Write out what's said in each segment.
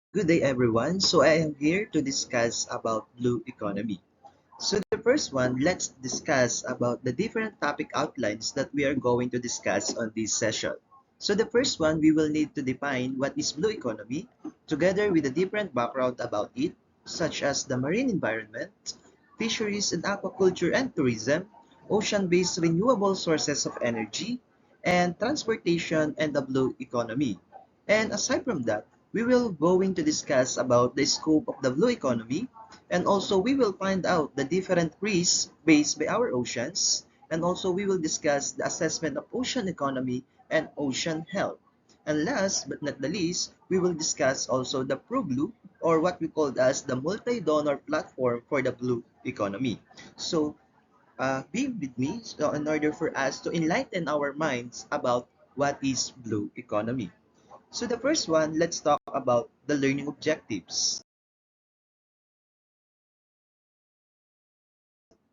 Good day, everyone. So I am here to discuss about blue economy. So the first one, let's discuss about the different topic outlines that we are going to discuss on this session. So the first one, we will need to define what is blue economy, together with a different background about it, such as the marine environment, fisheries and aquaculture and tourism, ocean-based renewable sources of energy, and transportation and the blue economy. And aside from that, we will going to discuss about the scope of the blue economy, and also we will find out the different risks based by our oceans, and also we will discuss the assessment of ocean economy and ocean health. And last but not the least, we will discuss also the ProBlue, or what we call as the multi-donor platform for the blue economy. So be with me so in order for us to enlighten our minds about what is blue economy. So the first one, let's talk about the learning objectives.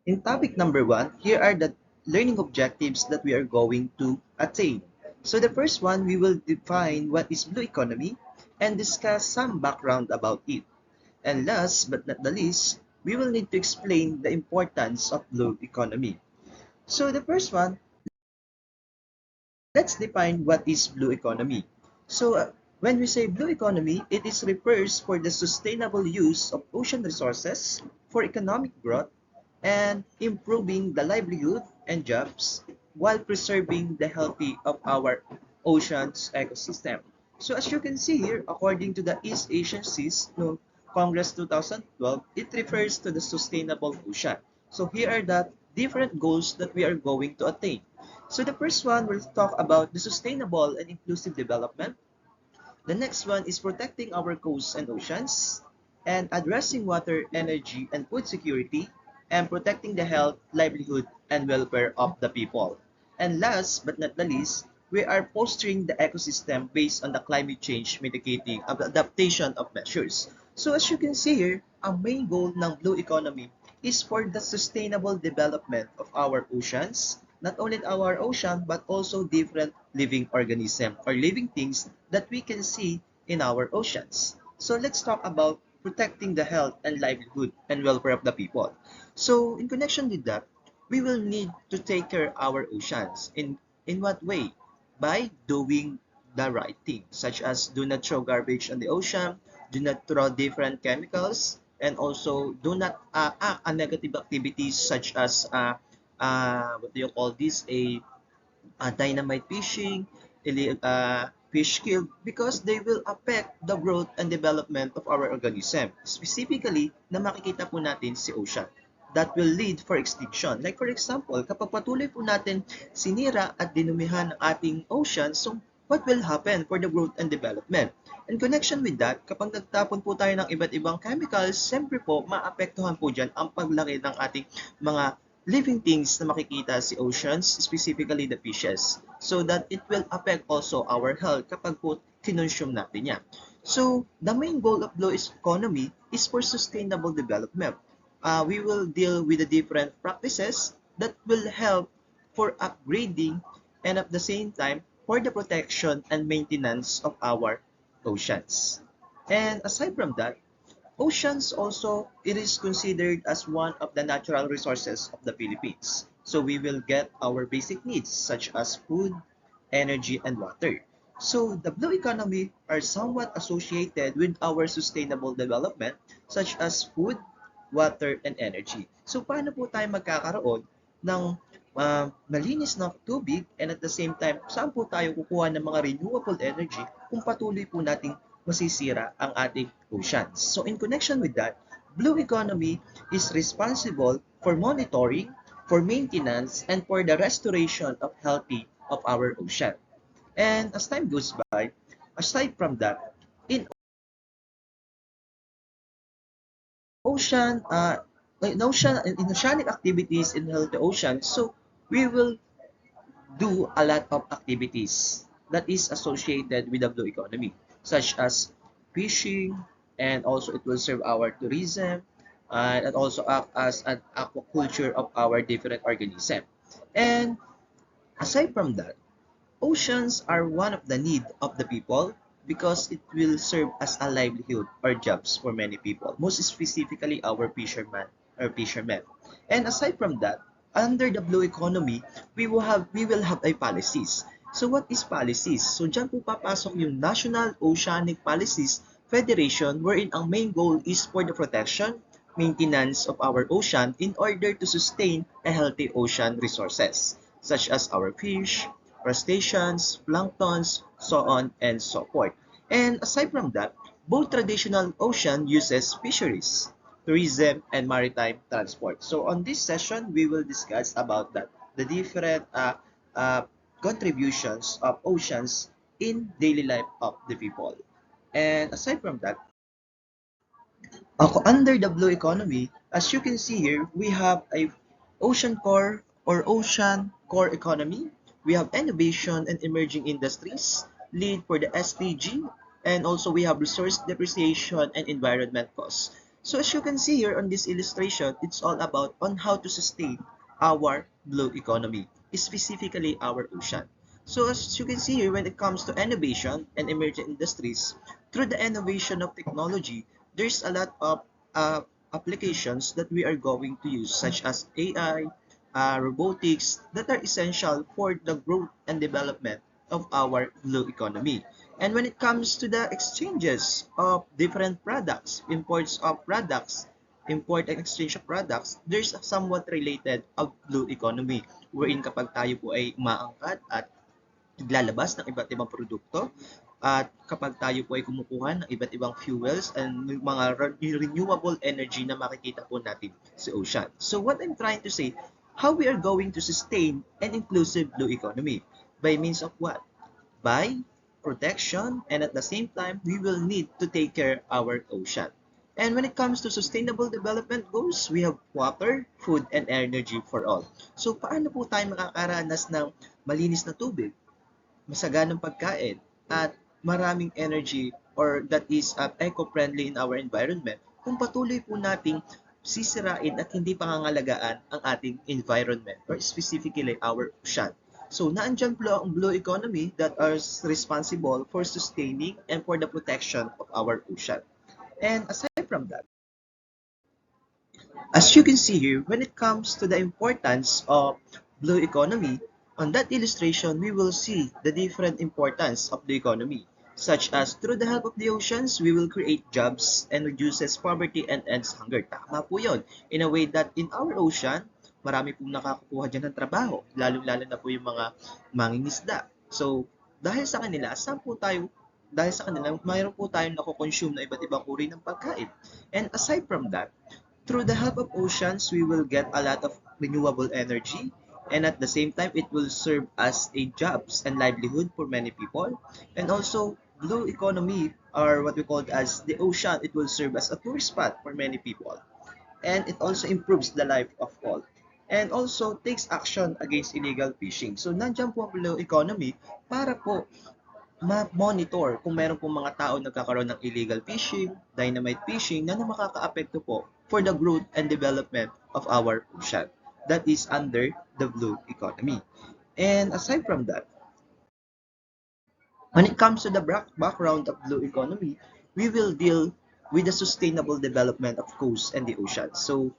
In topic number one, here are the learning objectives that we are going to attain. So the first one, we will define what is blue economy and discuss some background about it. And last but not the least, we will need to explain the importance of blue economy. So the first one, let's define what is blue economy. So when we say blue economy, it is refers for the sustainable use of ocean resources for economic growth and improving the livelihood and jobs while preserving the healthy of our oceans ecosystem. So as you can see here, according to the East Asian Seas no, Congress 2012, it refers to the sustainable ocean. So here are the different goals that we are going to attain. So the first one will talk about the sustainable and inclusive development. The next one is protecting our coasts and oceans and addressing water, energy, and food security and protecting the health, livelihood, and welfare of the people. And last but not the least, we are fostering the ecosystem based on the climate change mitigating adaptation of measures. So as you can see here, ang main goal ng blue economy is for the sustainable development of our oceans, not only our ocean but also different living organisms or living things that we can see in our oceans. So let's talk about protecting the health and livelihood and welfare of the people. So in connection with that, we will need to take care of our oceans. In what way? By doing the right thing, such as do not throw garbage on the ocean, do not throw different chemicals, and also do not act on negative activities such as what do you call this, a dynamite fishing, fish kill, because they will affect the growth and development of our organism. Specifically, na makikita po natin si ocean that will lead for extinction. Like for example, kapag patuloy po natin sinira at dinumihan ang ating ocean, so what will happen for the growth and development? In connection with that, kapag nagtapon po tayo ng iba't ibang chemicals, siyempre po, maapektuhan po dyan ang paglaki ng ating mga living things na makikita si oceans, specifically the fishes, so that it will affect also our health kapag po kinonsume natin yan. So, the main goal of blue economy is for sustainable development. We will deal with the different practices that will help for upgrading and at the same time for the protection and maintenance of our oceans. And aside from that, oceans also, it is considered as one of the natural resources of the Philippines. So we will get our basic needs such as food, energy, and water. So the blue economy are somewhat associated with our sustainable development such as food, water, and energy. So paano po tayo magkakaroon ng malinis na tubig and at the same time, saan po tayo kukuha ng mga renewable energy kung patuloy po nating masisira ang ating oceans. So in connection with that, blue economy is responsible for monitoring, for maintenance, and for the restoration of healthy of our ocean. And as time goes by, aside from that, in ocean, in oceanic activities in healthy ocean, so we will do a lot of activities that is associated with the blue economy, such as fishing, and also it will serve our tourism, and also act as an aquaculture of our different organism. And aside from that, oceans are one of the need of the people because it will serve as a livelihood or jobs for many people, most specifically our fishermen. And aside from that, under the blue economy, we will have a policies. So what is policies? So diyan po papasok yung National Oceanic Policies Federation, wherein ang main goal is for the protection, maintenance of our ocean in order to sustain a healthy ocean resources, such as our fish, crustaceans, planktons, so on and so forth. And aside from that, both traditional ocean uses fisheries, tourism, and maritime transport. So on this session, we will discuss about that, the different uh, contributions of oceans in daily life of the people. And aside from that, under the blue economy, as you can see here, we have a ocean core or ocean core economy. We have innovation and emerging industries, lead for the SDG, and also we have resource depreciation and environment costs. So as you can see here on this illustration, it's all about on how to sustain our blue economy, specifically our ocean. So as you can see here, when it comes to innovation and emerging industries, through the innovation of technology, there's a lot of uh, applications that we are going to use, such as AI, robotics, that are essential for the growth and development of our blue economy. And when it comes to the exchanges of different products, import and exchange of products, there's a somewhat related of blue economy, wherein kapag tayo po ay umaangkat at naglalabas ng iba't ibang produkto at kapag tayo po ay kumukuha ng iba't ibang fuels and mga renewable energy na makikita po natin sa ocean. So what I'm trying to say, how we are going to sustain an inclusive blue economy? By means of what? By protection, and at the same time, we will need to take care our ocean. And when it comes to sustainable development goals, we have water, food, and energy for all. So paano po tayo makakaranas ng malinis na tubig, masaganang pagkain, at maraming energy or that is eco-friendly in our environment kung patuloy po nating sisirain at hindi pangangalagaan ang ating environment or specifically our ocean. So, naandyan po ang blue economy that are responsible for sustaining and for the protection of our ocean. And aside from that, as you can see here, when it comes to the importance of blue economy, on that illustration, we will see the different importance of the economy, such as through the help of the oceans, we will create jobs and reduces poverty and ends hunger. Tama po yun. In a way that in our ocean, marami pong nakakakuha dyan ng trabaho, lalo-lalo na po yung mga mangingisda. So, dahil sa kanila, mayroon po tayong nako-consume na iba't ibang uri ng pagkain. And aside from that, through the help of oceans, we will get a lot of renewable energy, and at the same time, it will serve as a jobs and livelihood for many people. And also, blue economy, or what we call as the ocean, it will serve as a tourist spot for many people. And it also improves the life of all. And also takes action against illegal fishing. So, nandiyan po ang blue economy para po ma-monitor kung meron pong mga tao nagkakaroon ng illegal fishing, dynamite fishing na makakaapekto po for the growth and development of our ocean. That is under the blue economy. And aside from that, when it comes to the background of blue economy, we will deal with the sustainable development of coast and the ocean. So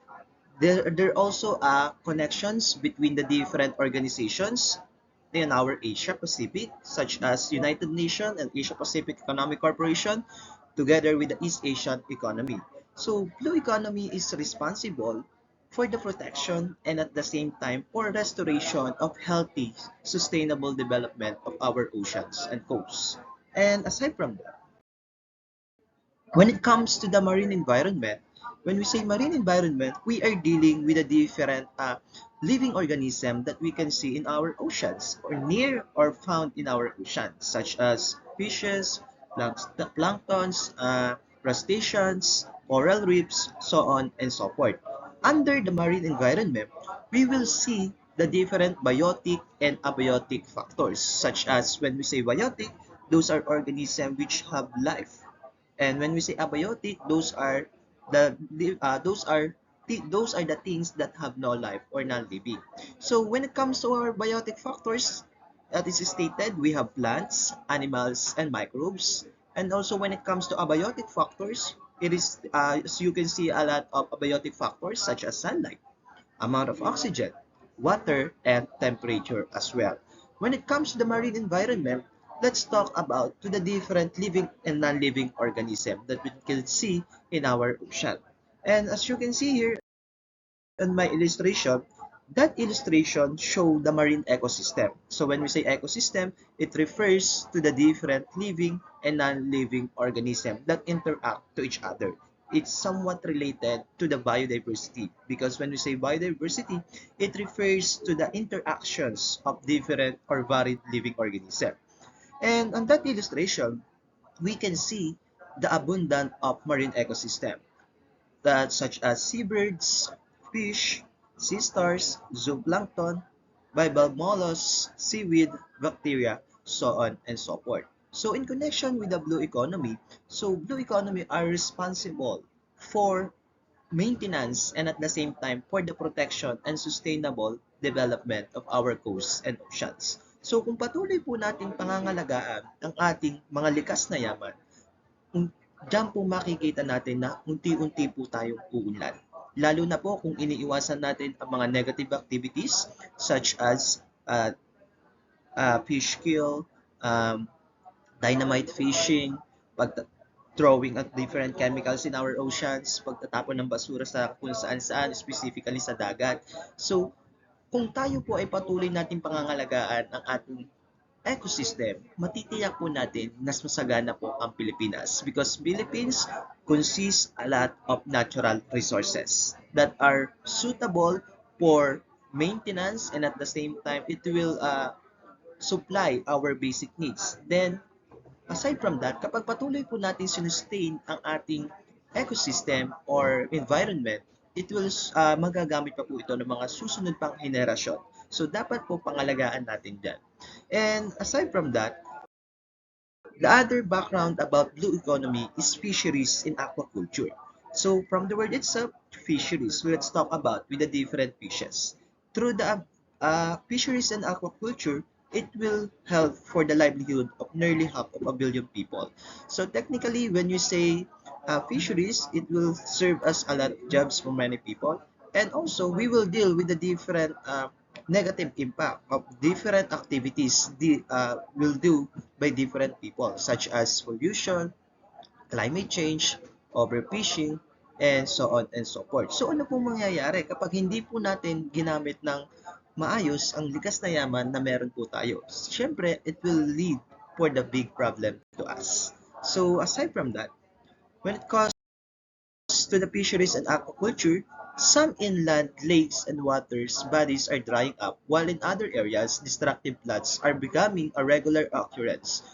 there also are connections between the different organizations in our Asia Pacific, such as United Nations and Asia Pacific Economic Corporation, together with the East Asian economy. So, Blue Economy is responsible for the protection and at the same time for restoration of healthy, sustainable development of our oceans and coasts. And aside from that, when it comes to the marine environment, when we say marine environment, we are dealing with a different living organism that we can see in our oceans or near or found in our oceans, such as fishes, planktons, crustaceans, coral reefs, so on and so forth. Under the marine environment, we will see the different biotic and abiotic factors, such as when we say biotic, those are organisms which have life, and when we say abiotic, those are the things that have no life or non-living. So when it comes to our biotic factors, that is stated, we have plants, animals, and microbes. And also when it comes to abiotic factors, it is, as you can see, a lot of abiotic factors such as sunlight, amount of oxygen, water, and temperature as well. When it comes to the marine environment, let's talk about to the different living and non-living organism that we can see in our ocean. And as you can see here in my illustration, that illustration show the marine ecosystem. So when we say ecosystem, it refers to the different living and non-living organisms that interact to each other. It's somewhat related to the biodiversity because when we say biodiversity, it refers to the interactions of different or varied living organisms. And on that illustration, we can see the abundance of marine ecosystem that such as seabirds, fish, sea stars, zooplankton, bivalve mollusks, seaweed, bacteria, so on and so forth. So in connection with the blue economy, so blue economy are responsible for maintenance and at the same time for the protection and sustainable development of our coasts and oceans. So kung patuloy po nating pangangalagaan ang ating mga likas na yaman, diyan po makikita natin na unti-unti po tayong uunlad. Lalo na po kung iniiwasan natin ang mga negative activities such as fish kill, um, dynamite fishing, throwing at different chemicals in our oceans, pagtatapon ng basura sa kung saan-saan, specifically sa dagat. So, kung tayo po ay patuloy nating pangangalagaan ang ating ecosystem, matitiyak po natin mas masagana po ang Pilipinas because Philippines consists a lot of natural resources that are suitable for maintenance and at the same time it will supply our basic needs. Then aside from that, kapag patuloy po natin sinustain ang ating ecosystem or environment, it will magagamit pa po ito ng mga susunod pang henerasyon. So dapat po pangalagaan natin dyan. And aside from that, the other background about blue economy is fisheries in aquaculture. So from the word itself, fisheries, let's talk about with the different fishes. Through the fisheries and aquaculture, it will help for the livelihood of nearly half of a billion people. So technically, when you say fisheries, it will serve as a lot of jobs for many people. And also, we will deal with the different negative impact of different activities will do by different people such as pollution, climate change, overfishing, and so on and so forth. So ano po mangyayari kapag hindi po natin ginamit ng maayos ang likas na yaman na meron po tayo? Siyempre, it will lead for the big problem to us. So aside from that, when it comes to the fisheries and aquaculture, some inland lakes and waters bodies are drying up, while in other areas, destructive floods are becoming a regular occurrence.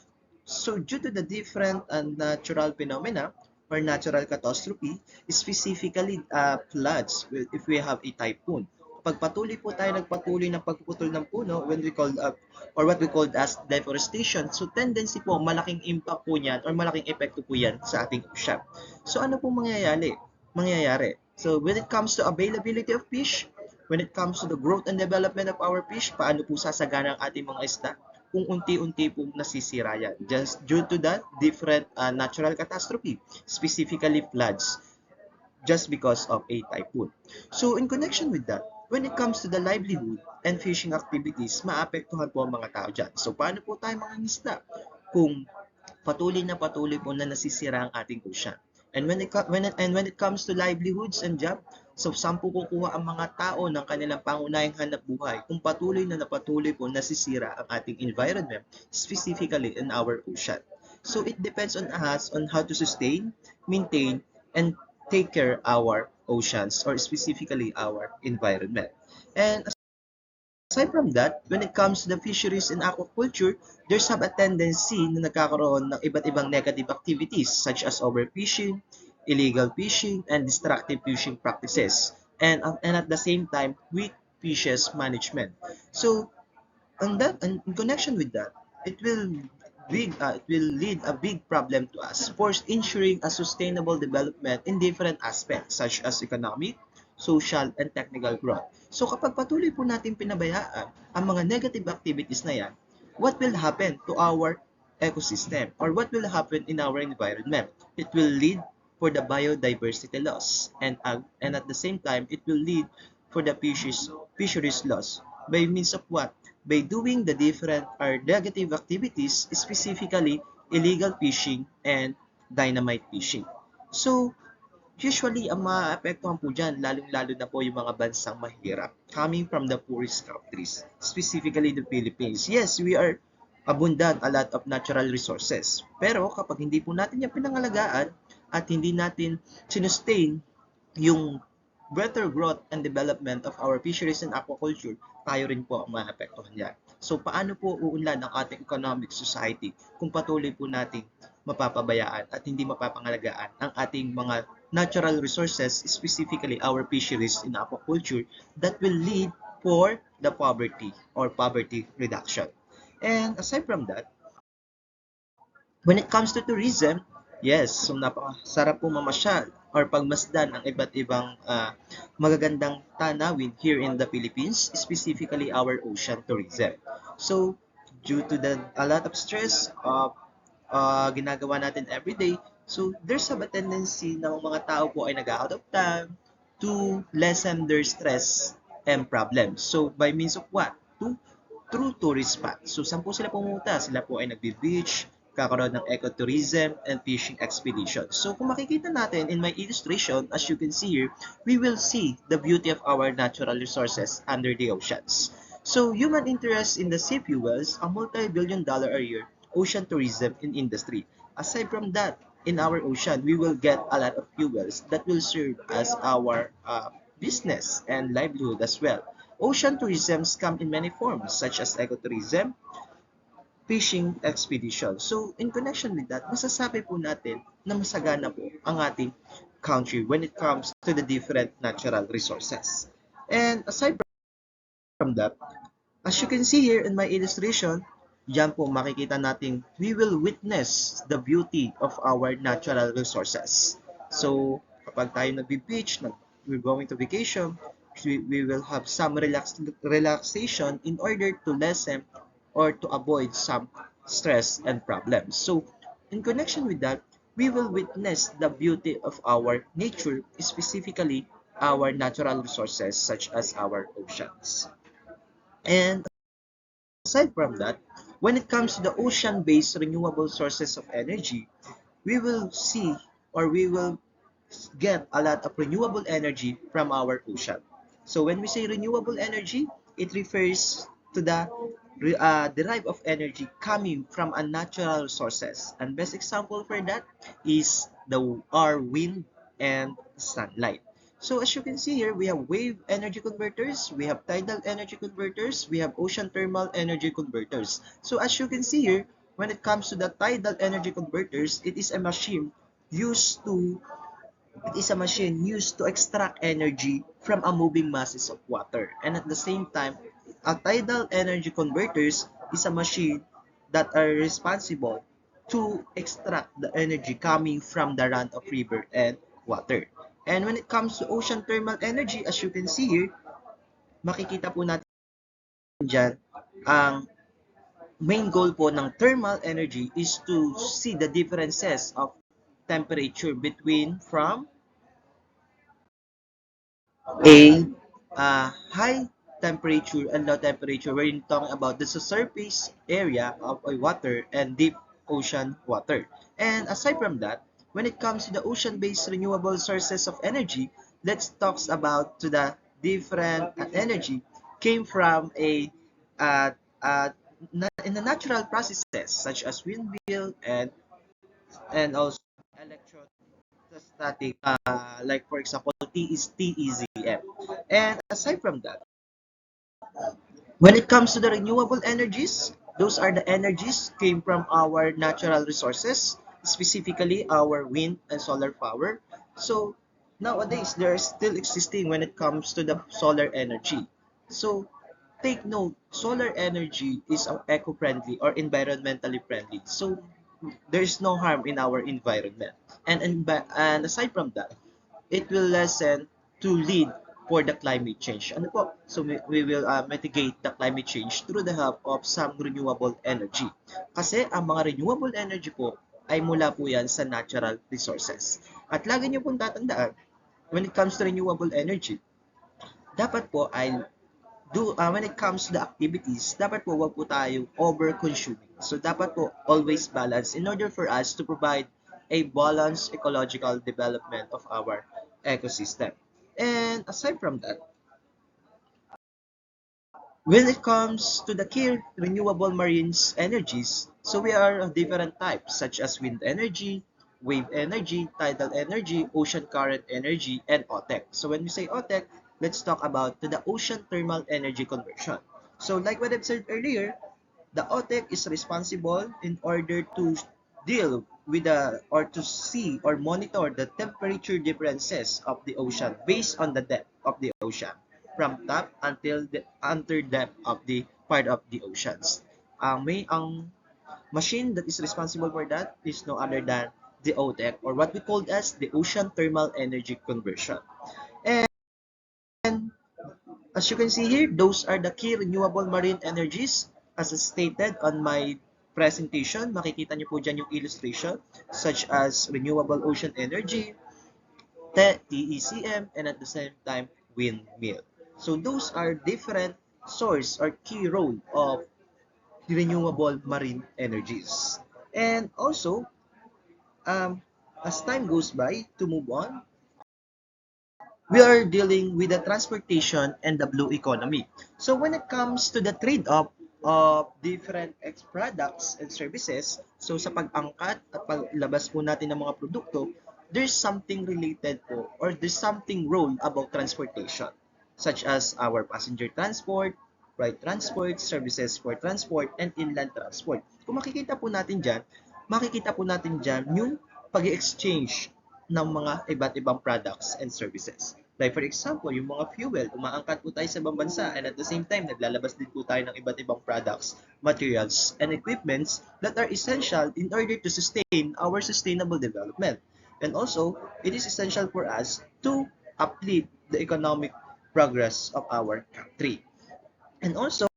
So due to the different natural phenomena or natural catastrophe, specifically floods, if we have a typhoon, pag patuloy po tayo nagpatuloy ng pagpuputol ng puno when we call or what we call as deforestation, so tendency po malaking impact po niyan or malaking epekto po yan sa ating ocean. So ano po mangyayari? So when it comes to availability of fish, when it comes to the growth and development of our fish, paano po sasagana ang ating mga isda? Kung unti-unti po nasisira yan. Just due to that different natural catastrophe, specifically floods, just because of a typhoon. So in connection with that, when it comes to the livelihood and fishing activities, maapektuhan po ang mga tao dyan. So paano po tayo mangingisda kung patuloy po na nasisira ang ating ocean? And when it comes to livelihoods and job, so saan po kukuha ang mga tao ng kanilang pangunahing hanap buhay kung patuloy po nasisira ang ating environment, specifically in our ocean. So it depends on us on how to sustain, maintain, and take care our oceans or specifically our environment. And aside from that, when it comes to the fisheries and aquaculture, there's have a tendency na nagkakaroon ng iba't ibang negative activities such as overfishing, illegal fishing, and destructive fishing practices. And at the same time, weak fishes management. So, in connection with that, it will lead a big problem to us for ensuring a sustainable development in different aspects such as economic, social, and technical growth. So kapag patuloy po natin pinabayaan ang mga negative activities na yan, what will happen to our ecosystem, or what will happen in our environment. It will lead for the biodiversity loss, and at the same time, it will lead for the fisheries loss. By means of what? By doing the different or negative activities, specifically illegal fishing and dynamite fishing. So, usually, ang maaapektuhan po dyan, lalong-lalo na po yung mga bansang mahirap, coming from the poorest countries, specifically the Philippines. Yes, we are abundant a lot of natural resources. Pero kapag hindi po natin yan pinangalagaan at hindi natin sinustain yung better growth and development of our fisheries and aquaculture, tayo rin po ang maapektuhan yan. So, paano po uunlad ang ating economic society kung patuloy po nating mapapabayaan at hindi mapapangalagaan ang ating mga natural resources, specifically our fisheries in aquaculture, that will lead for the poverty or poverty reduction. And aside from that, when it comes to tourism, yes, so napakasarap po mamasyal or pagmasdan ang iba't ibang magagandang tanawin here in the Philippines, specifically our ocean tourism. So, due to a lot of stress of ginagawa natin every day, so there's a tendency na mga tao po ay nag-out of time to lessen their stress and problems. So, by means of what? Through tourist spots. So, saan po sila pumunta? Sila po ay nagbe-beach, kakaroon ng ecotourism and fishing expedition. So, kung makikita natin in my illustration, as you can see here, we will see the beauty of our natural resources under the oceans. So, human interest in the sea fuels, a multi-billion-dollar a year ocean tourism in industry. Aside from that, in our ocean, we will get a lot of fuels that will serve as our business and livelihood as well. Ocean tourisms come in many forms, such as ecotourism, fishing expedition. So, in connection with that, masasabi po natin na masagana po ang ating country when it comes to the different natural resources. And aside from that, as you can see here in my illustration, diyan po makikita natin we will witness the beauty of our natural resources. So, kapag tayo nagbe-beach, we're going to vacation, we will have some relaxation in order to lessen or to avoid some stress and problems. So, in connection with that, we will witness the beauty of our nature, specifically our natural resources such as our oceans. And aside from that, when it comes to the ocean-based renewable sources of energy, we will see or we will get a lot of renewable energy from our ocean. So when we say renewable energy, it refers to the derive of energy coming from a natural sources. And best example for that is our wind and sunlight. So as you can see here, we have wave energy converters, we have tidal energy converters, we have ocean thermal energy converters. So as you can see here, when it comes to the tidal energy converters, it is a machine used to extract energy from a moving masses of water. And at the same time, a tidal energy converters is a machine that are responsible to extract the energy coming from the run of river and water. And when it comes to ocean thermal energy, as you can see here, makikita po natin dyan, ang main goal po ng thermal energy is to see the differences of temperature between from a high temperature and low temperature wherein talking about the surface area of a water and deep ocean water. And aside from that, when it comes to the ocean-based renewable sources of energy, let's talk about to the different energy came from uh, uh, in the natural processes such as windmill and also electrostatic, like for example, TEZM. And aside from that, when it comes to the renewable energies, those are the energies came from our natural resources, specifically our wind and solar power. So nowadays, they are still existing when it comes to the solar energy. So take note, solar energy is eco-friendly or environmentally friendly. So there's no harm in our environment. And aside from that, it will lessen to lead for the climate change. Ano po? So we will mitigate the climate change through the help of some renewable energy. Kasi ang mga renewable energy po ay mula po yan sa natural resources. At lagi niyo pong tatandaan, when it comes to renewable energy, dapat po ay when it comes to the activities, dapat po wag po tayo over-consuming. So dapat po always balance in order for us to provide a balanced ecological development of our ecosystem. And aside from that, when it comes to the key renewable marine energies, so we are of different types such as wind energy, wave energy, tidal energy, ocean current energy, and OTEC. So when we say OTEC, let's talk about the ocean thermal energy conversion. So like what I've said earlier, the OTEC is responsible in order to deal with or to see or monitor the temperature differences of the ocean based on the depth of the ocean from top until the under depth of the part of the oceans. Ang machine that is responsible for that is no other than the OTEC, or what we call as the Ocean Thermal Energy Conversion. And as you can see here, those are the key renewable marine energies as stated on my presentation. Makikita niyo po dyan yung illustration such as renewable ocean energy, TECM, and at the same time, windmill. So those are different source or key role of renewable marine energies. And also, as time goes by, to move on, we are dealing with the transportation and the blue economy. So when it comes to the trade-off of different products and services, so sa pag-angkat at paglabas po natin ng mga produkto, there's something related po or there's something role about transportation, such as our passenger transport, freight transport, services for transport, and inland transport. Kung makikita po natin dyan yung pag-exchange ng mga iba't ibang products and services. Like for example, yung mga fuel, umaangkat po tayo sa ibang bansa and at the same time, naglalabas din po tayo ng iba't ibang products, materials, and equipments that are essential in order to sustain our sustainable development. And also, it is essential for us to uplift the economic progress of our country. And also,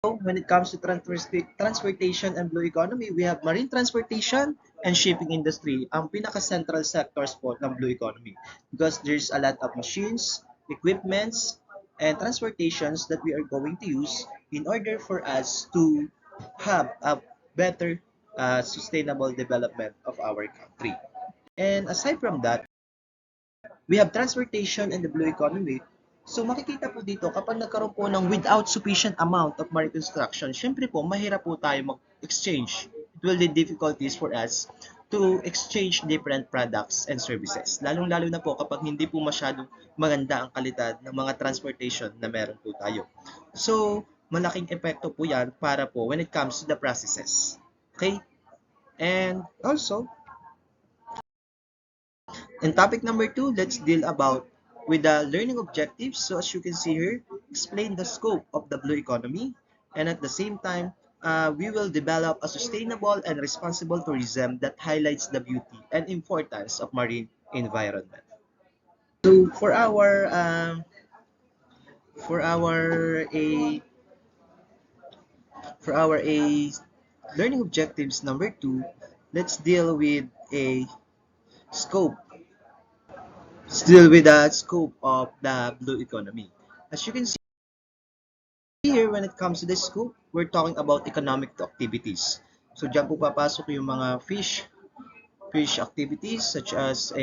when it comes to transportation and blue economy, we have marine transportation and shipping industry, ang pinaka-central sectors po ng blue economy. Because there's a lot of machines, equipments, and transportations that we are going to use in order for us to have a better sustainable development of our country. And aside from that, we have transportation and the blue economy. So makikita po dito kapag nagkaroon po ng without sufficient amount of marine construction, syempre po mahirap po tayo mag-exchange. It will be difficulties for us to exchange different products and services. Lalong-lalo na po kapag hindi po masyadong maganda ang kalidad ng mga transportation na meron po tayo. So malaking epekto po yan para po when it comes to the processes. Okay? And also, in topic number 2, let's deal about with the learning objectives. So as you can see here, explain the scope of the blue economy, and at the same time, we will develop a sustainable and responsible tourism that highlights the beauty and importance of marine environment. So for our a for our a learning objectives number 2, let's deal with a scope still with the scope of the blue economy. As you can see here, when it comes to this scope, we're talking about economic activities. So dyan po papasok yung mga fish activities such as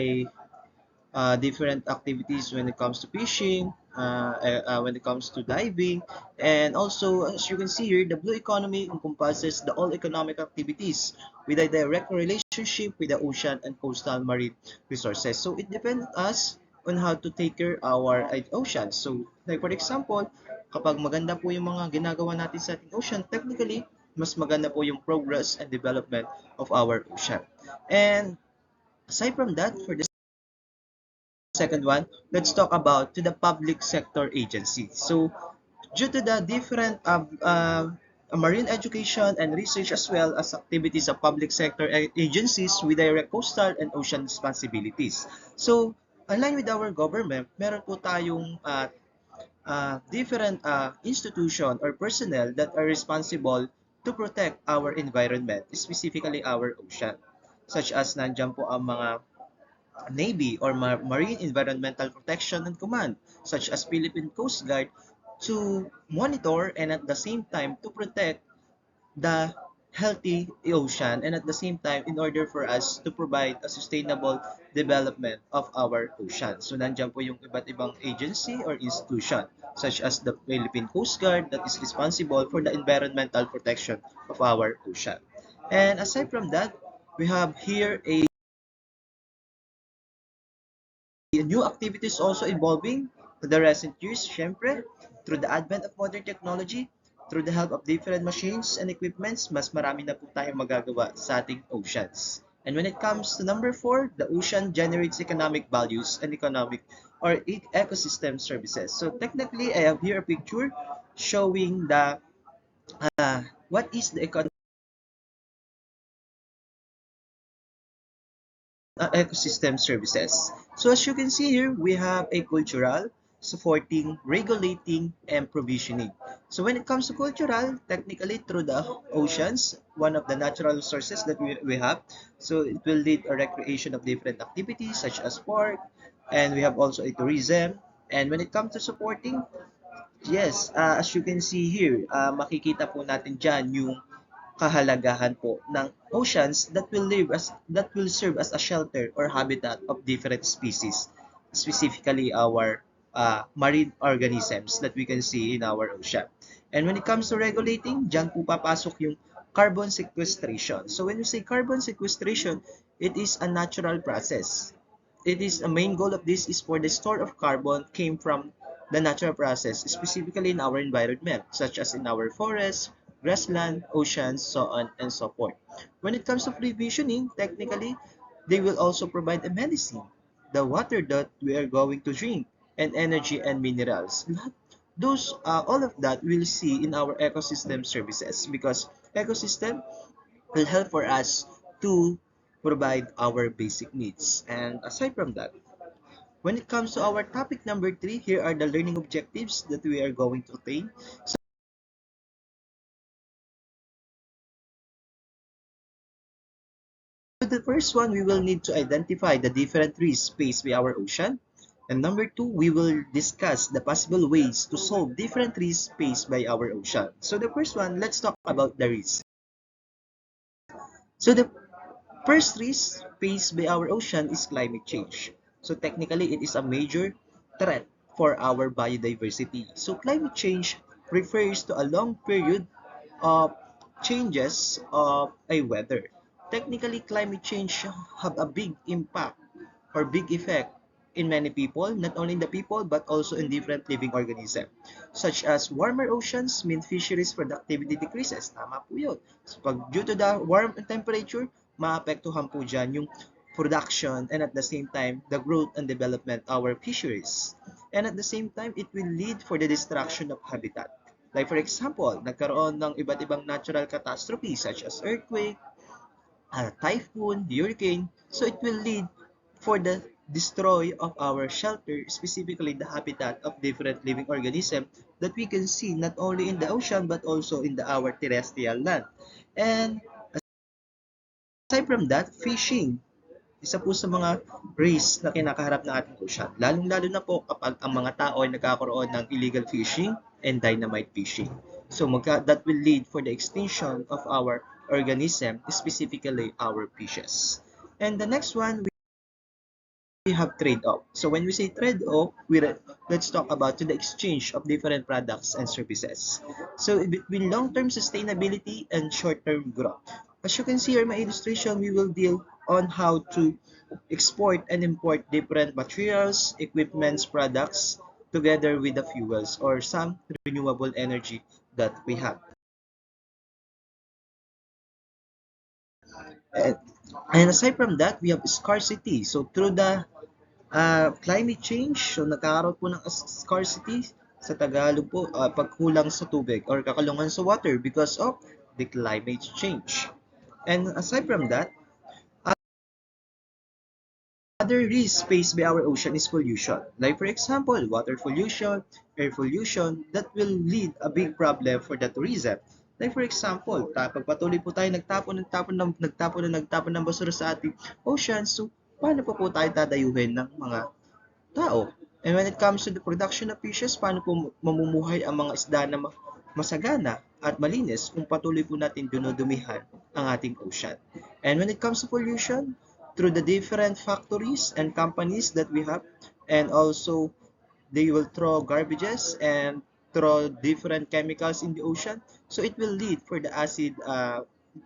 different activities when it comes to fishing, when it comes to diving, and also as you can see here, the blue economy encompasses the all economic activities with a direct relationship with the ocean and coastal marine resources. So it depends us on how to take care our ocean. So like for example, kapag maganda po yung mga ginagawa natin sa ating ocean, technically mas maganda po yung progress and development of our ocean. And aside from that, for the second one, let's talk about to the public sector agencies. So, due to the different marine education and research as well as activities of public sector agencies with direct coastal and ocean responsibilities. So, Align with our government, meron po tayong different institution or personnel that are responsible to protect our environment, specifically our ocean. Such as nandyan po ang mga Navy or Marine Environmental Protection and Command, such as Philippine Coast Guard, to monitor and at the same time to protect the healthy ocean, and at the same time in order for us to provide a sustainable development of our ocean. So nandiyan po yung iba't ibang agency or institution such as the Philippine Coast Guard that is responsible for the environmental protection of our ocean. And aside from that, we have here a new activities also evolving to the recent years, syempre, through the advent of modern technology, through the help of different machines and equipments, mas marami na po tayong magagawa sa ating oceans. And when it comes to number 4, the ocean generates economic values and economic or ecosystem services. So technically, I have here a picture showing the what is the ecosystem services. So as you can see here, we have a cultural, supporting, regulating, and provisioning. So when it comes to cultural, technically through the oceans, one of the natural resources that we have, so it will lead a recreation of different activities such as sport, and we have also a tourism. And when it comes to supporting, yes, as you can see here, makikita po natin dyan yung kahalagahan po ng oceans that will serve as a shelter or habitat of different species, specifically our marine organisms that we can see in our ocean. And when it comes to regulating, dyan po papasok yung carbon sequestration. So when we say carbon sequestration, it is a natural process. It is a main goal of this is for the store of carbon came from the natural process, specifically in our environment, such as in our forests, grassland, oceans, so on and so forth. When it comes to provisioning, technically, they will also provide a medicine, the water that we are going to drink, and energy and minerals. Those, all of that we'll see in our ecosystem services because ecosystem will help for us to provide our basic needs. And aside from that, when it comes to our topic number 3, here are the learning objectives that we are going to attain. So the first one, we will need to identify the different risks faced by our ocean. And number 2, we will discuss the possible ways to solve different risks faced by our ocean. So the first one, let's talk about the risks. So the first risk faced by our ocean is climate change. So technically, it is a major threat for our biodiversity. So climate change refers to a long period of changes of a weather. Technically, climate change have a big impact or big effect in many people, not only in the people but also in different living organisms. Such as warmer oceans mean fisheries productivity decreases. Tama po yun. So pag due to the warm temperature, maapektuhan po dyan yung production and at the same time the growth and development of our fisheries. And at the same time, it will lead for the destruction of habitat. Like for example, nagkaroon ng iba't ibang natural catastrophes such as earthquake, typhoon, hurricane. So it will lead for the destroy of our shelter, specifically the habitat of different living organisms that we can see not only in the ocean but also in our terrestrial land. And aside from that, fishing. Isa po sa mga risk na kinakaharap ng ating ocean. Lalong-lalo na po kapag ang mga tao ay nagkakaroon ng illegal fishing and dynamite fishing. So that will lead for the extinction of our organism, specifically our fishes. And the next one, we have trade-off. So when we say trade-off, let's talk about the exchange of different products and services. So between long-term sustainability and short-term growth. As you can see here in my illustration, we will deal on how to export and import different materials, equipments, products together with the fuels or some renewable energy that we have. And, and aside from that, we have scarcity. So through the climate change, so nagkakaroon po ng scarcity sa Tagalog po, pagkulang sa tubig or kakalungan sa water because of the climate change. And aside from that, Other risks faced by our ocean is pollution. Like for example, water pollution, air pollution, that will lead a big problem for the tourism. Like for example, pag patuloy po tayo nagtapon ng basura sa ating ocean, so paano pa po tayo dadayuhin ng mga tao? And when it comes to the production of fishes, paano po mamumuhay ang mga isda na masagana at malinis kung patuloy po natin dunudumihan ang ating ocean? And when it comes to pollution, through the different factories and companies that we have, and also they will throw garbages and throw different chemicals in the ocean, so it will lead for the it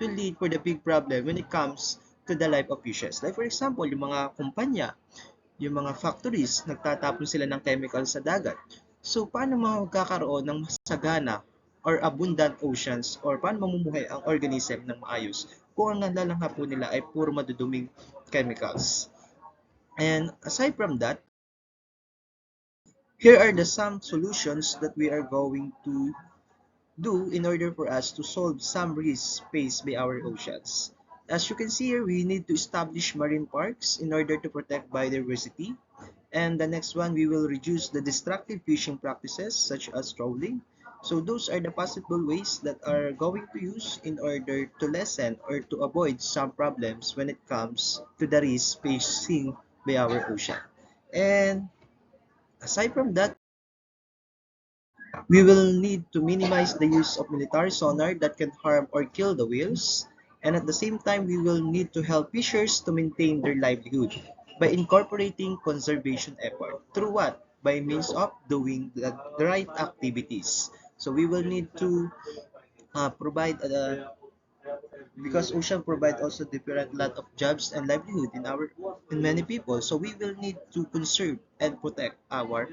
will lead for the big problem when it comes to the life of fishes. Like for example, yung mga kumpanya, yung mga factories, nagtatapon sila ng chemical sa dagat. So, paano magkakaroon ng masagana or abundant oceans or paano mamumuhay ang organism ng maayos kung ang nalalangha po nila ay puro maduduming chemicals. And aside from that, here are the some solutions that we are going to do in order for us to solve some risks faced by our oceans. As you can see here, we need to establish marine parks in order to protect biodiversity. And the next one, we will reduce the destructive fishing practices such as trolling. So those are the possible ways that are going to use in order to lessen or to avoid some problems when it comes to the risk facing by our ocean. And aside from that, we will need to minimize the use of military sonar that can harm or kill the whales. And at the same time, we will need to help fishers to maintain their livelihood by incorporating conservation effort. Through what? By means of doing the right activities. So we will need to provide because ocean provide also different lot of jobs and livelihood in many people. So we will need to conserve and protect our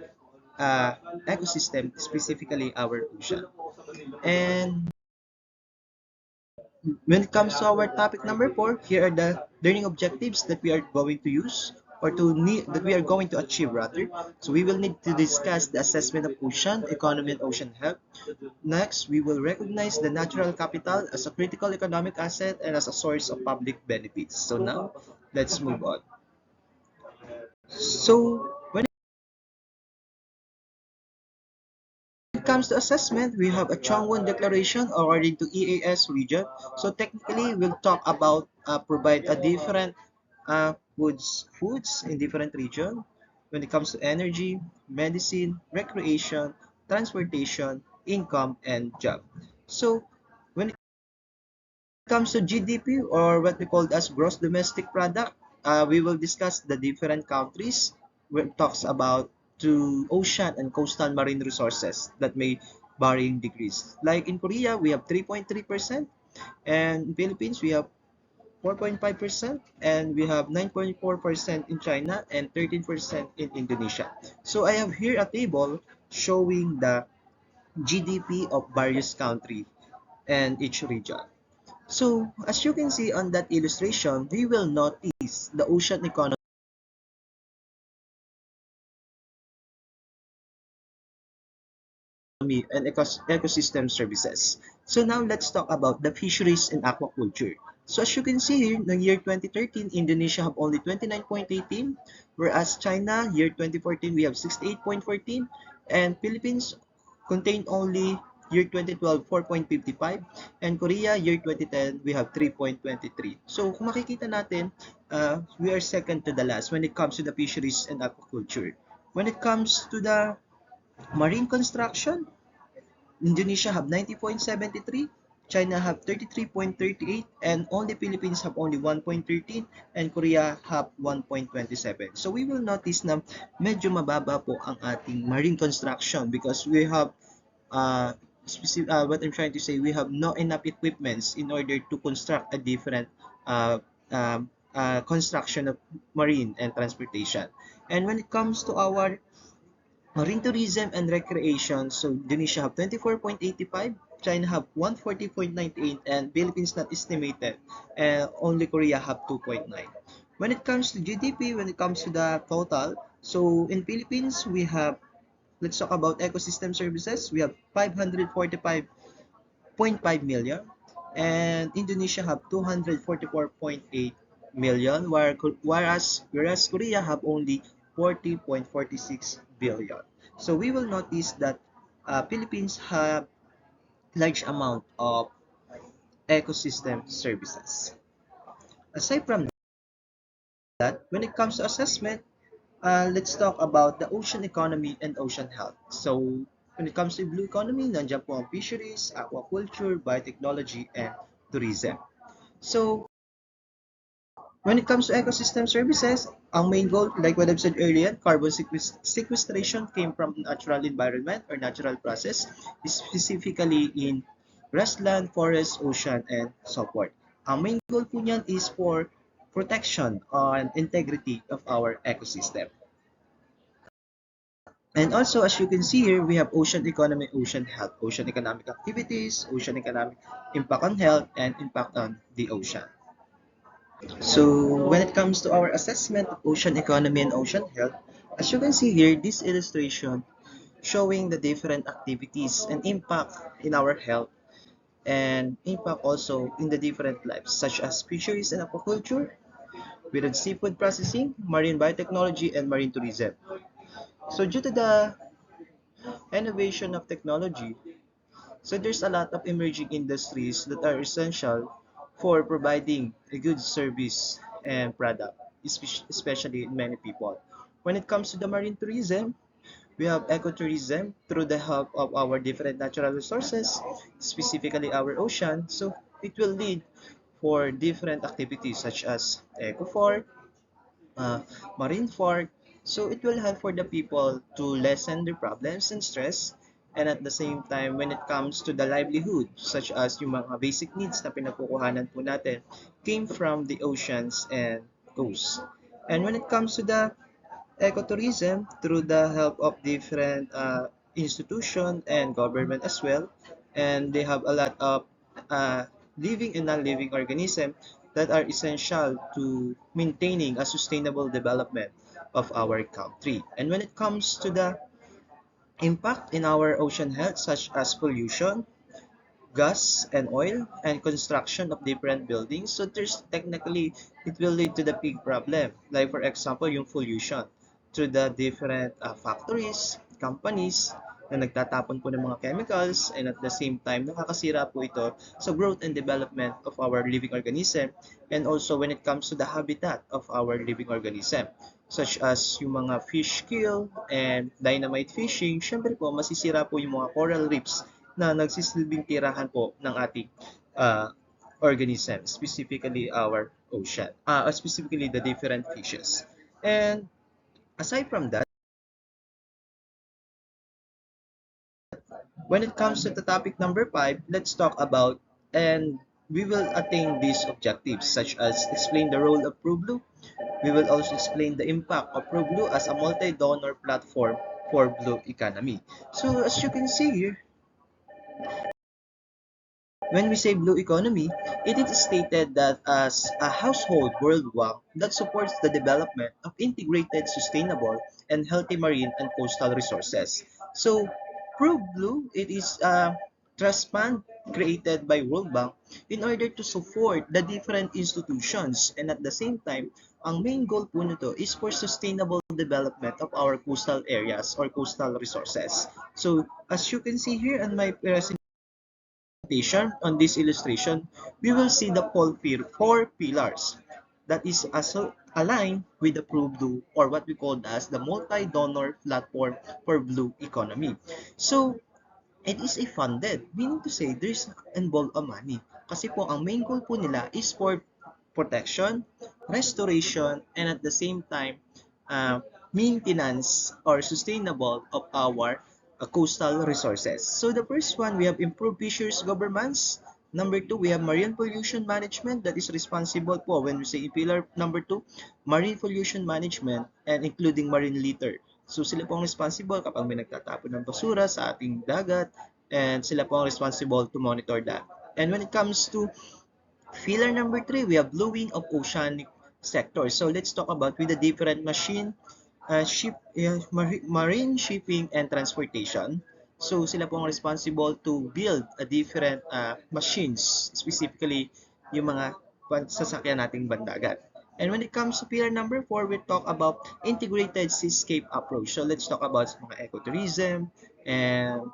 uh, ecosystem, specifically our ocean. And when it comes to our topic number 4, here are the learning objectives that we are going to use or that we are going to achieve rather. So we will need to discuss the assessment of ocean economy and ocean health. Next, we will recognize the natural capital as a critical economic asset and as a source of public benefits. So now, let's move on. So when it comes to assessment, we have a Chongwon Declaration according to EAS region. So technically, we'll talk about provide a different foods in different region when it comes to energy, medicine, recreation, transportation, income, and job. So when it comes to GDP or what we call as gross domestic product, we will discuss the different countries where it talks about to ocean and coastal marine resources that may varying degrees. Like in Korea, we have 3.3%, and in Philippines, we have 4.5%, and we have 9.4% in China and 13% in Indonesia. So I have here a table showing the GDP of various countries and each region. So, as you can see on that illustration, we will notice the ocean economy and ecosystem services. So now let's talk about the fisheries and aquaculture. So as you can see here, in the year 2013, Indonesia have only 29.18, whereas China, year 2014, we have 68.14, and Philippines contained only year 2012, 4.55, and Korea, year 2010, we have 3.23. So kung makikita natin, we are second to the last when it comes to the fisheries and aquaculture. When it comes to the marine construction, Indonesia have 90.73, China have 33.38, and only Philippines have only 1.13, and Korea have 1.27. So we will notice na medyo mababa po ang ating marine construction because we have what I'm trying to say, we have no enough equipments in order to construct a different construction of marine and transportation. And when it comes to our marine tourism and recreation, so Indonesia have 24.85, China have 140.98, and Philippines not estimated, and only Korea have 2.9. When it comes to GDP, when it comes to the total, so in Philippines, we have, let's talk about ecosystem services, we have 545.5 million, and Indonesia have 244.8 million, whereas Korea have only 40.46 billion. So we will notice that Philippines have large amount of ecosystem services. Aside from that, when it comes to assessment, let's talk about the ocean economy and ocean health. So when it comes to blue economy, nandiyan po ang fisheries, aquaculture, biotechnology, and tourism. So when it comes to ecosystem services, ang main goal, like what I've said earlier, carbon sequestration came from natural environment or natural process, specifically in grassland, forest, ocean, and so forth. Ang main goal po niyan is for protection and integrity of our ecosystem. And also, as you can see here, we have ocean economy, ocean health, ocean economic activities, ocean economic impact on health, and impact on the ocean. So when it comes to our assessment of ocean economy and ocean health, as you can see here, this illustration showing the different activities and impact in our health and impact also in the different lives such as fisheries and aquaculture, with seafood processing, marine biotechnology, and marine tourism. So due to the innovation of technology, so there's a lot of emerging industries that are essential for providing a good service and product, especially in many people. When it comes to the marine tourism, we have ecotourism through the help of our different natural resources, specifically our ocean. So it will lead for different activities such as eco-fort, uh, marine fort. So it will help for the people to lessen their problems and stress, and at the same time when it comes to the livelihood such as yung mga basic needs na pinagkukuhanan po natin came from the oceans and coasts. And when it comes to the ecotourism through the help of different institution and government as well, and they have a lot of uh, living and non-living organisms that are essential to maintaining a sustainable development of our country. And when it comes to the impact in our ocean health such as pollution, gas and oil, and construction of different buildings, so there's technically it will lead to the big problem, like for example yung pollution to the different factories, companies na nagtatapon po ng mga chemicals, and at the same time nakakasira po ito sa growth and development of our living organism, and also when it comes to the habitat of our living organism such as yung mga fish kill and dynamite fishing. Syempre po masisira po yung mga coral reefs na nagsisilbing tirahan po ng ating uh, organism, specifically our ocean, specifically the different fishes. And aside from that, when it comes to the topic number 5, let's talk about and we will attain these objectives such as explain the role of ProBlue. We will also explain the impact of ProBlue as a multi-donor platform for blue economy. So as you can see here, when we say blue economy, it is stated that as a household worldwide that supports the development of integrated, sustainable, and healthy marine and coastal resources. So, Prove Blue, it is a trust fund created by World Bank in order to support the different institutions, and at the same time, ang main goal po nito is for sustainable development of our coastal areas or coastal resources. So, as you can see here on my presentation, on this illustration, we will see the four pillars that is also aligned with the Blue or what we call as the multi-donor platform for blue economy. So, it is a funded, meaning to say there's involved a money. Kasi po ang main goal po nila is for protection, restoration, and at the same time, maintenance or sustainable of our coastal resources. So the first one, we have improved fisheries governance. Number two, we have marine pollution management that is responsible po when we say pillar number two, marine pollution management and including marine litter. So sila po ang responsible kapag may nagtatapon ng basura sa ating dagat, and sila po ang responsible to monitor that. And when it comes to pillar number three, we have blueing of oceanic sector. So let's talk about with the different marine shipping and transportation. So sila po ang responsible to build a different machines, specifically yung mga sasakyan nating bandagat. And when it comes to pillar number 4, we talk about integrated seascape approach. So let's talk about mga ecotourism and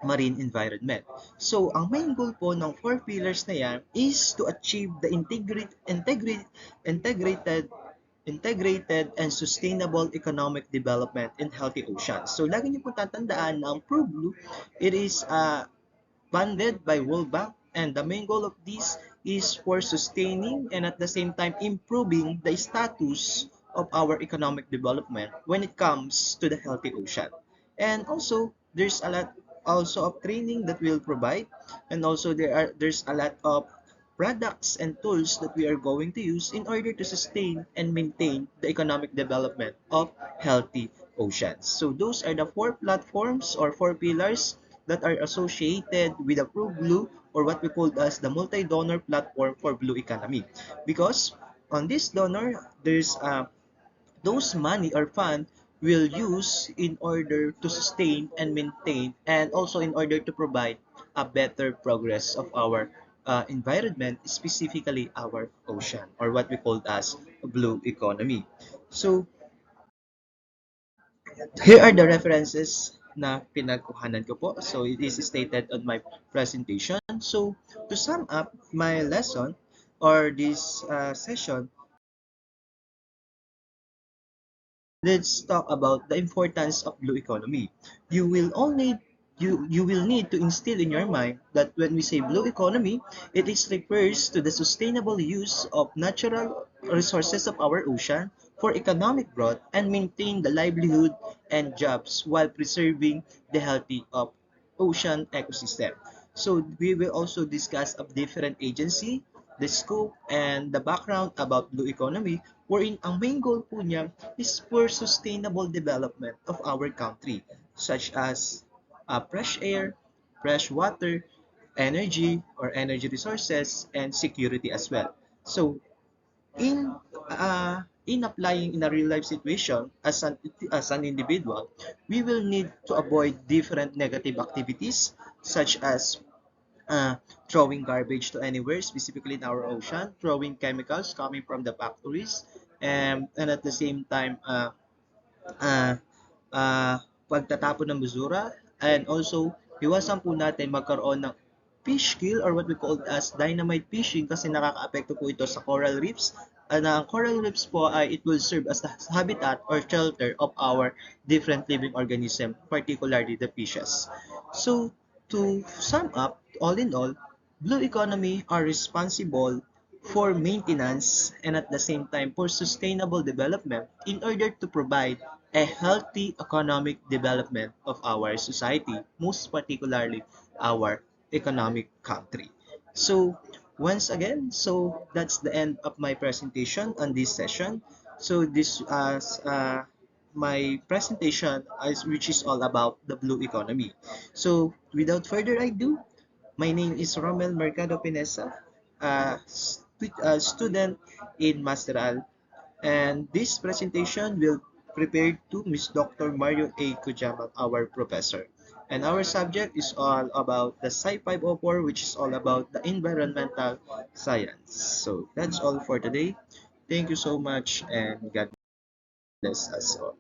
marine environment. So, ang main goal po ng four pillars na yan is to achieve the integrated integrated and sustainable economic development in healthy oceans. So, lagi niyo po tatandaan na ang ProBlue, it is funded by World Bank, and the main goal of this is for sustaining and at the same time improving the status of our economic development when it comes to the healthy ocean. And also, there's a lot also of training that we'll provide, and also there's a lot of products and tools that we are going to use in order to sustain and maintain the economic development of healthy oceans. So those are the four platforms or four pillars that are associated with approved blue, or what we call as the multi-donor platform for blue economy. Because on this donor, there's those money or fund will use in order to sustain and maintain, and also in order to provide a better progress of our environment, specifically our ocean, or what we call as blue economy. So here are the references na pinagkuhanan ko po. So it is stated on my presentation. So to sum up my lesson or this session, let's talk about the importance of blue economy. You will only you will need to instill in your mind that when we say blue economy, it is refers to the sustainable use of natural resources of our ocean for economic growth and maintain the livelihood and jobs while preserving the healthy of ocean ecosystem. So we will also discuss of different agency, the scope, and the background about blue economy, wherein ang main goal po niya is for sustainable development of our country, such as fresh air, fresh water, energy or energy resources, and security as well. So in applying in a real life situation as an individual, we will need to avoid different negative activities such as throwing garbage to anywhere, specifically in our ocean, throwing chemicals coming from the factories, and at the same time, uh, uh, pagtatapon ng basura, and also iwasan po natin magkaroon ng fish kill or what we call as dynamite fishing kasi nakakaapekto po ito sa coral reefs. Ang coral reefs po ay it will serve as the habitat or shelter of our different living organism, particularly the fishes. So, to sum up, all in all, blue economy are responsible for maintenance and at the same time for sustainable development in order to provide a healthy economic development of our society, most particularly our economic country. So once again, so that's the end of my presentation on this session. So this my presentation is which is all about the blue economy. So without further ado, my name is Romel Mercado Pinesa, a student in Masteral, and this presentation will prepare to Miss Dr. Mario A. Kujaman, our professor. And our subject is all about the Sci 504, which is all about the environmental science. So that's all for today. Thank you so much, and God bless us all.